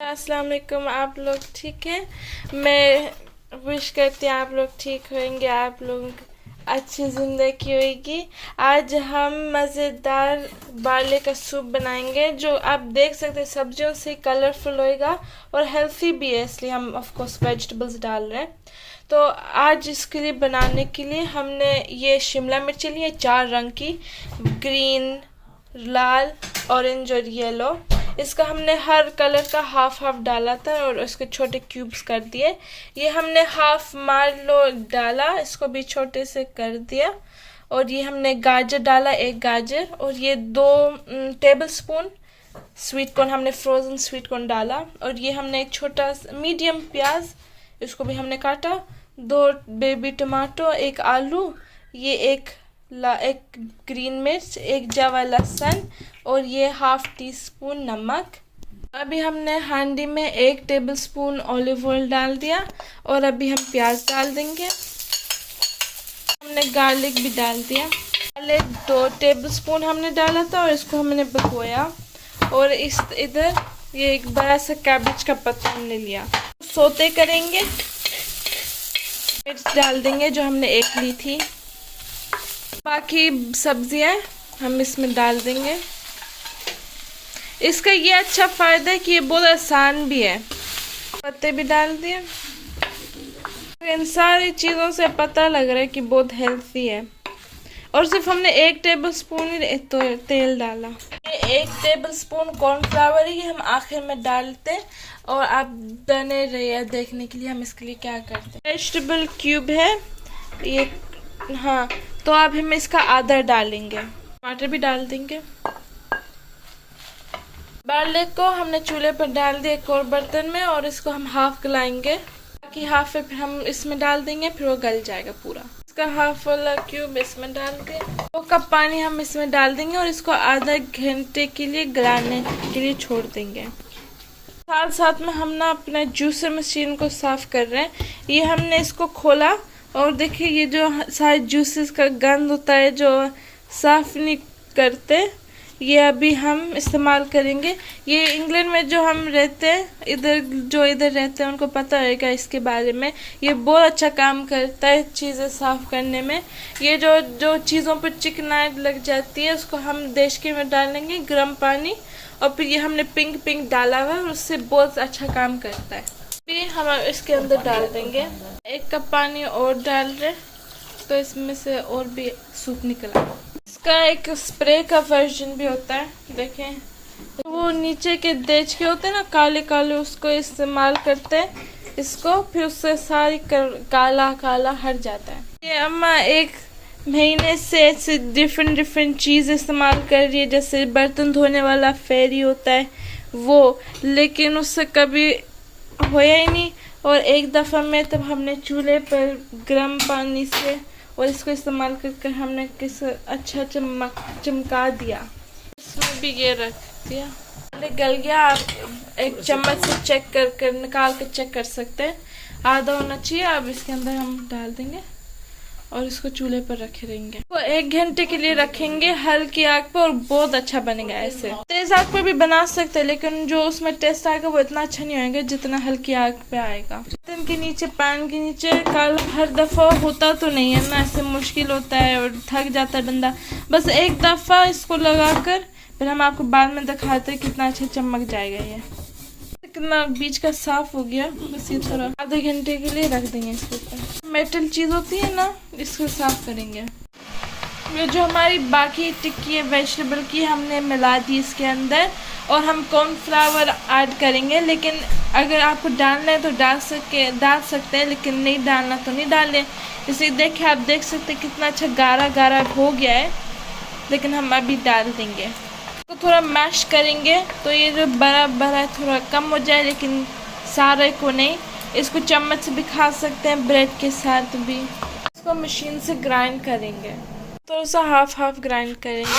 अस्सलाम वालेकुम। आप लोग ठीक हैं? मैं विश करती हूँ आप लोग ठीक होंगे, आप लोग अच्छी ज़िंदगी होगी। आज हम मज़ेदार बाले का सूप बनाएंगे जो आप देख सकते हैं सब्जियों से कलरफुल होएगा और हेल्थी भी है, इसलिए हम ऑफ कोर्स वेजिटेबल्स डाल रहे हैं। तो आज इसके लिए बनाने के लिए हमने ये शिमला मिर्च ली है 4 रंग की, ग्रीन, लाल, ऑरेंज और येलो। इसका हमने हर कलर का हाफ हाफ डाला था और उसके छोटे क्यूब्स कर दिए। ये हमने हाफ मार्लो डाला, इसको भी छोटे से कर दिया। और ये हमने गाजर डाला, 1 गाजर, और ये 2 टेबल स्पून स्वीट कॉर्न, हमने फ्रोज़न स्वीट कॉर्न डाला। और ये हमने एक छोटा मीडियम प्याज, इसको भी हमने काटा, 2 बेबी टमाटो, 1 आलू, ये एक ग्रीन मिर्च, 1 जवा लहसुन, और ये हाफ टी स्पून नमक। अभी हमने हांडी में 1 टेबल स्पून ऑलिव ऑयल डाल दिया और अभी हम प्याज डाल देंगे। हमने गार्लिक भी डाल दिया। पहले 2 टेबल स्पून हमने डाला था और इसको हमने भगोया। और इधर ये एक बड़ा सा कैबेज का पत्ता हमने लिया, सोते करेंगे। मिर्च डाल देंगे जो हमने 1 ली थी। बाकी सब्जियां हम इसमें डाल देंगे। इसका ये अच्छा फ़ायदा है कि ये बहुत आसान भी है। पत्ते भी डाल दिए। इन सारी चीज़ों से पता लग रहा है कि बहुत हेल्थी है। और सिर्फ हमने 1 टेबल स्पून ही तेल डाला। ये 1 टेबल स्पून कॉर्नफ्लावर ही हम आखिर में डालते हैं। और आप बने रहिए देखने के लिए हम इसके लिए क्या करते हैं। वेजिटेबल क्यूब है ये, हाँ, तो अब हम इसका आधा डालेंगे। टमाटर भी डाल देंगे। बाले को हमने चूल्हे पर डाल दिया एक और बर्तन में, और इसको हम हाफ गलाएंगे। बाकी हाफ है फिर हम इसमें डाल देंगे, फिर वो गल जाएगा पूरा। इसका हाफ वाला क्यूब इसमें डाल के 2 कप पानी हम इसमें डाल देंगे और इसको आधा घंटे के लिए गलाने के लिए छोड़ देंगे। साथ साथ में हम ना अपना जूसर मशीन को साफ कर रहे हैं। ये हमने इसको खोला और देखिए ये जो सारे जूसेस का गंद होता है जो साफ नहीं करते, ये अभी हम इस्तेमाल करेंगे। ये इंग्लैंड में जो हम रहते हैं, इधर रहते हैं, उनको पता होगा इसके बारे में। ये बहुत अच्छा काम करता है चीज़ें साफ़ करने में। ये जो चीज़ों पर चिकनाहट लग जाती है उसको हम देशके में डालेंगे गर्म पानी, और फिर ये हमने पिंक डाला हुआ है और उससे बहुत अच्छा काम करता है। फिर हम इसके अंदर डाल देंगे 1 कप पानी और डाल रहे, तो इसमें से और भी सूप निकला। इसका एक स्प्रे का वर्जन भी होता है, देखें। तो वो नीचे के देज के होते हैं ना काले काले, उसको इस्तेमाल करते हैं इसको, फिर उससे सारी काला हट जाता है। ये अम्मा 1 महीने से ऐसे डिफरेंट चीज़ इस्तेमाल कर रही है, जैसे बर्तन धोने वाला फेरी होता है वो, लेकिन उससे कभी होया ही नहीं। और एक दफ़ा में तब हमने चूल्हे पर गर्म पानी से और इसको इस्तेमाल कर हमने किस अच्छा चमका दिया। इसमें भी ये रख दिया, गल गया। आप 1 चम्मच से चेक कर निकाल के चेक कर सकते हैं, आधा होना चाहिए। अब इसके अंदर हम डाल देंगे और इसको चूल्हे पर रखे रहेंगे। तो 1 घंटे के लिए रखेंगे हल्की आग पर, और बहुत अच्छा बनेगा। ऐसे तेज आग पर भी बना सकते हैं, लेकिन जो उसमें टेस्ट आएगा वो इतना अच्छा नहीं होगा जितना हल्की आग पे आएगा। बर्तन के नीचे, पैन के नीचे कल हर दफ़ा होता तो नहीं है ना, ऐसे मुश्किल होता है और थक जाता है बंदा। बस 1 दफ़ा इसको लगा कर फिर हम आपको बाद में दिखाते हैं कितना अच्छा चमक जाएगा। ये कितना बीच का साफ हो गया। बस ये थोड़ा आधे घंटे के लिए रख देंगे इसके ऊपर। मेटल चीज़ होती है ना, इसको साफ करेंगे। ये जो हमारी बाकी टिक्की है वेजिटेबल की, हमने मिला दी इसके अंदर, और हम कॉर्नफ्लावर ऐड करेंगे। लेकिन अगर आपको डालना है तो डाल सकते हैं, लेकिन नहीं डालना तो नहीं डालें। इसे देखिए, आप देख सकते हैं कितना अच्छा गाढ़ा हो गया है, लेकिन हम अभी डाल देंगे। तो थोड़ा मैश करेंगे तो ये जो बड़ा थोड़ा कम हो जाए, लेकिन सारे को नहीं। इसको चम्मच से भी खा सकते हैं, ब्रेड के साथ भी। इसको मशीन से ग्राइंड करेंगे, थोड़ा सा हाफ ग्राइंड करेंगे।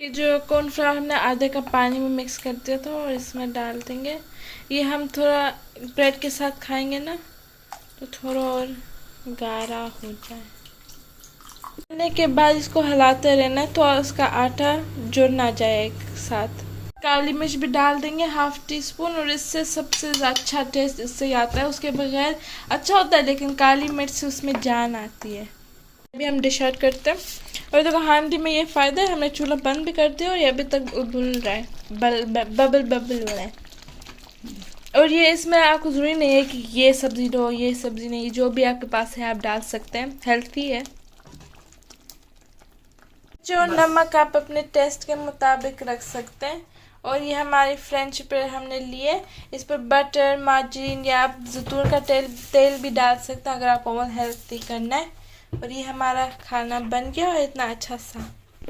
ये जो कॉर्नफ्लावर हमने आधे कप पानी में मिक्स कर दिया था और इसमें डाल देंगे। ये हम थोड़ा ब्रेड के साथ खाएंगे ना, तो थोड़ा और गाढ़ा हो जाए। डालने के बाद इसको हिलाते रहना है तो उसका आटा जुड़ ना जाए एक साथ। काली मिर्च भी डाल देंगे 1/2 टीस्पून, और इससे सबसे अच्छा टेस्ट इससे आता है। उसके बगैर अच्छा होता है लेकिन काली मिर्च से उसमें जान आती है। अभी हम डिश आउट करते हैं। और देखो हांडी में ये फ़ायदा है, हमने चूल्हा बंद भी कर दिया और ये अभी तक उबल रहा है, बबल हो रहा है। और ये इसमें आपको ज़रूरी नहीं है कि ये सब्ज़ी लो, ये सब्ज़ी नहीं, जो भी आपके पास है आप डाल सकते हैं, हेल्थी है। जो नमक आप अपने टेस्ट के मुताबिक रख सकते हैं। और ये हमारी फ्रेंच ब्रेड हमने लिए, इस पर बटर, मार्जरीन या आप जैतून का तेल भी डाल सकते हैं अगर आप ओवन हेल्थी करना है। और ये हमारा खाना बन गया और इतना अच्छा सा